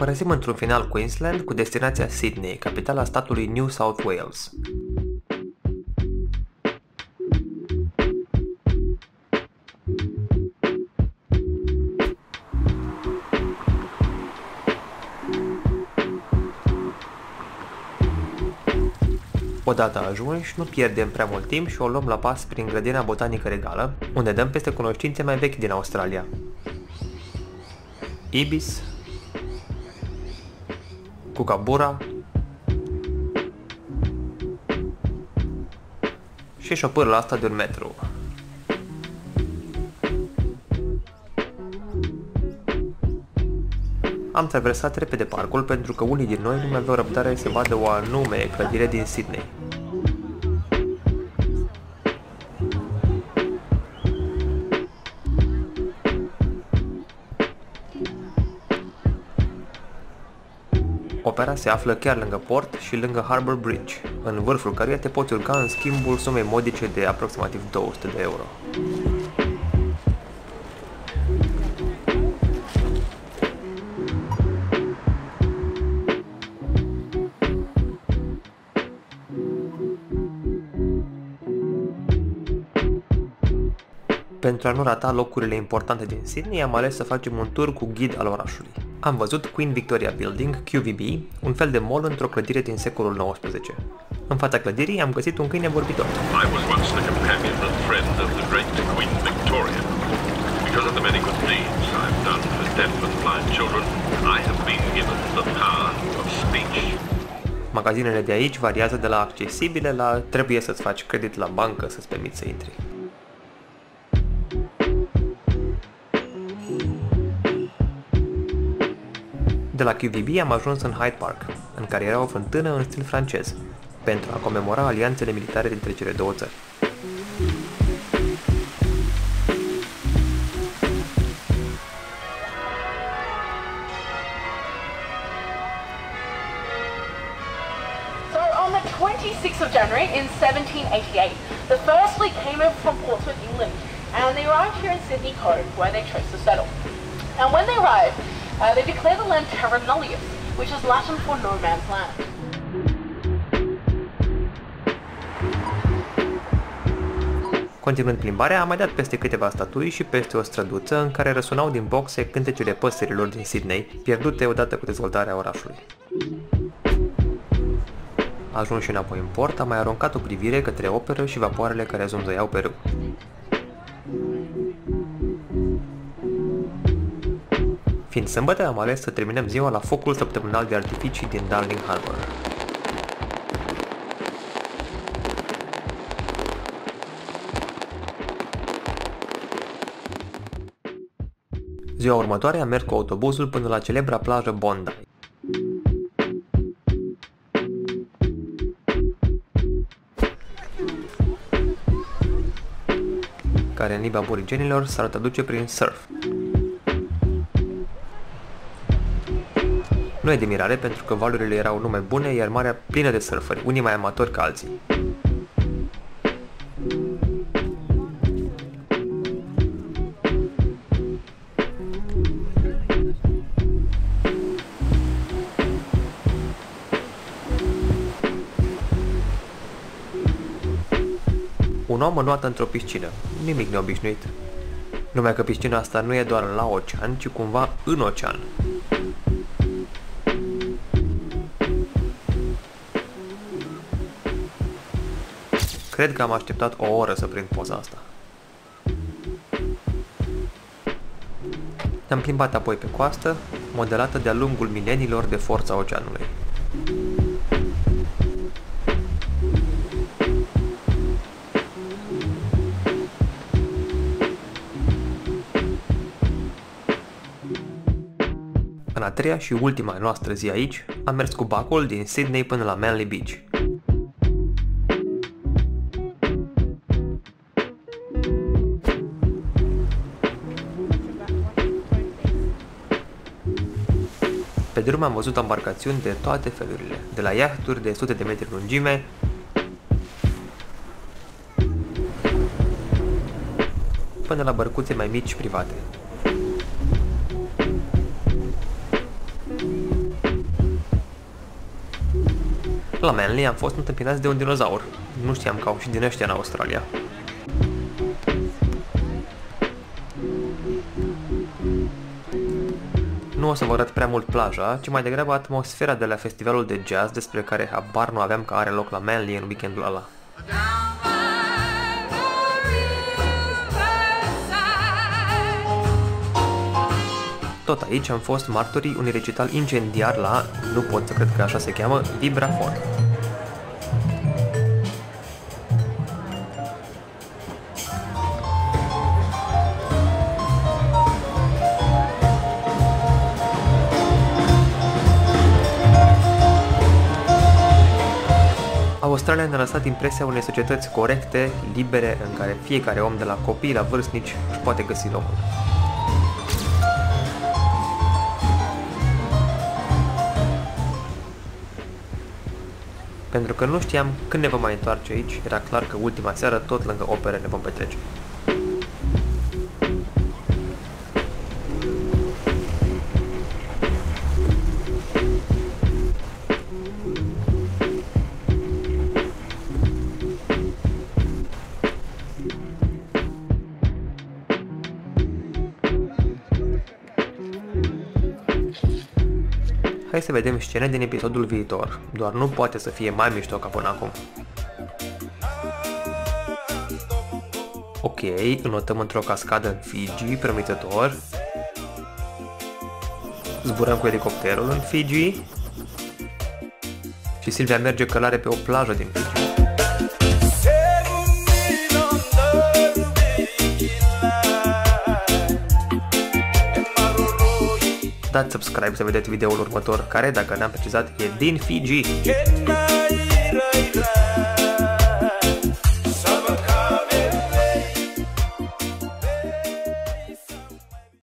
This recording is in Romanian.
Părăsim într-un final Queensland cu destinația Sydney, capitala statului New South Wales. Odată ajunși, nu pierdem prea mult timp și o luăm la pas prin grădina botanică regală, unde dăm peste cunoștințe mai vechi din Australia. Ibis, Kookaburra și șopârla asta de un metru. Am traversat repede parcul pentru că unii din noi nu mai aveau răbdare să vadă o anume clădire din Sydney. Opera se află chiar lângă port și lângă Harbour Bridge, în vârful căruia te poți urca în schimbul sumei modice de aproximativ 200 de euro. Pentru a nu rata locurile importante din Sydney, am ales să facem un tur cu ghid al orașului. Am văzut Queen Victoria Building, QVB, un fel de mall într-o clădire din secolul XIX. În fața clădirii am găsit un câine vorbitor. I was once the companion and friend of the great Queen Victoria. Because of the many good deeds I've done for deaf and blind children, I have been given the power of speech. Magazinele de aici variază de la accesibile la trebuie să-ți faci credit la bancă să-ți permiți să intri. De la QVB am ajuns în Hyde Park, în care era o fântână în stil francez, pentru a comemora alianțele militare dintre cele două țări. So on the 26th of January in 1788, the first fleet came over from Portsmouth, England, and they arrived here in Sydney Cove, where they chose to settle. And when they arrived, they declared the land terra nullius, which is Latin for no man's land. Continuând plimbarea, am mai dat peste câteva statui și peste o străduță în care răsunau din boxe cântecele păsărilor din Sydney, pierdute odată cu dezvoltarea orașului. Ajuns și înapoi în port, am mai aruncat o privire către operă și vapoarele care zumzăiau pe râu. Fiind sâmbătă, am ales să terminăm ziua la focul săptămânal de artificii din Darling Harbour. Ziua următoare am mers cu autobuzul până la celebra plajă Bondi. Care în limba aborigenilor s-ar traduce prin surf. Nu e de mirare pentru că valurile erau nume bune, iar marea plină de surferi, unii mai amatori ca alții. Un om înoată într-o piscină, nimic neobișnuit. Numai că piscina asta nu e doar la ocean, ci cumva în ocean. Cred că am așteptat o oră să prind poza asta. Ne-am plimbat apoi pe coastă, modelată de-a lungul mileniilor de forța oceanului. În a treia și ultima noastră zi aici, am mers cu bacul din Sydney până la Manly Beach. Pe drum am văzut embarcațiuni de toate felurile, de la iahturi de sute de metri lungime, până la bărcuțe mai mici private. La Manly am fost întâmpinați de un dinozaur. Nu știam că au și din ăștia în Australia. Nu o să vă arăt prea mult plaja, ci mai degrabă atmosfera de la festivalul de jazz despre care habar nu aveam că are loc la Manly în weekendul ăla. Tot aici am fost martorii unui recital incendiar la, nu pot să cred că așa se cheamă, Vibrafon. Australia ne-a lăsat impresia unei societăți corecte, libere, în care fiecare om de la copii la vârstnici își poate găsi locul. Pentru că nu știam când ne vom mai întoarce aici, era clar că ultima seară tot lângă opere ne vom petrece. Hai să vedem scene din episodul viitor, doar nu poate să fie mai mișto ca până acum. Ok, înotăm într-o cascadă în Fiji, promițător. Zburăm cu elicopterul în Fiji. Și Silvia merge călare pe o plajă din Fiji. Dați subscribe să vedeți videoul următor, care, dacă n-am precizat, e din Fiji.